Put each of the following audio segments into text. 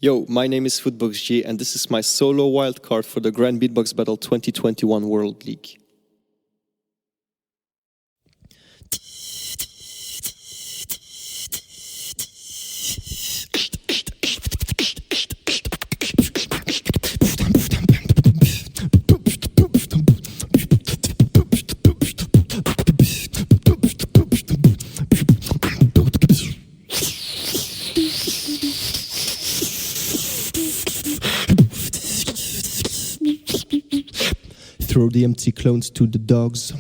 Yo, my name is FootboxG and this is my solo wildcard for the Grand Beatbox Battle 2021 World League. Throw the empty clones to the dogs.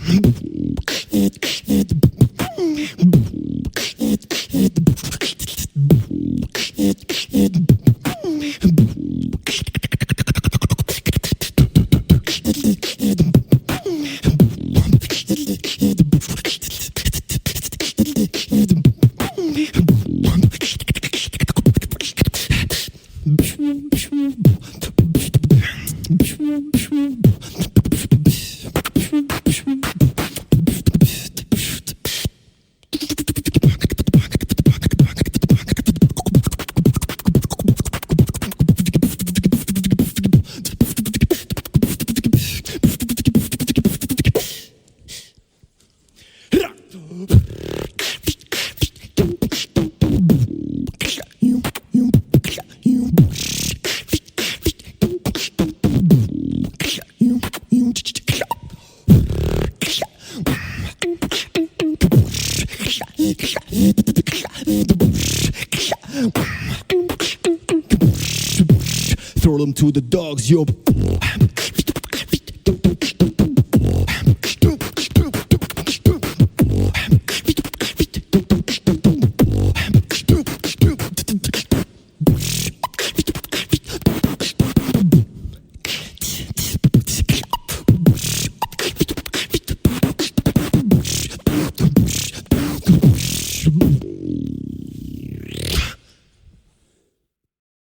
Throw them to the dogs, yo.